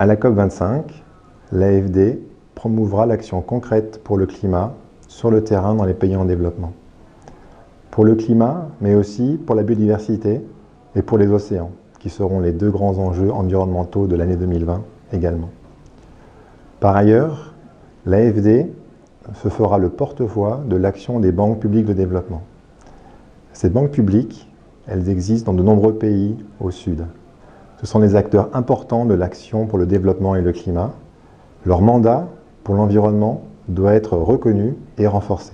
À la COP25, l'AFD promouvra l'action concrète pour le climat sur le terrain dans les pays en développement. Pour le climat, mais aussi pour la biodiversité et pour les océans, qui seront les deux grands enjeux environnementaux de l'année 2020 également. Par ailleurs, l'AFD se fera le porte-voix de l'action des banques publiques de développement. Ces banques publiques, elles existent dans de nombreux pays au sud. Ce sont des acteurs importants de l'action pour le développement et le climat. Leur mandat pour l'environnement doit être reconnu et renforcé.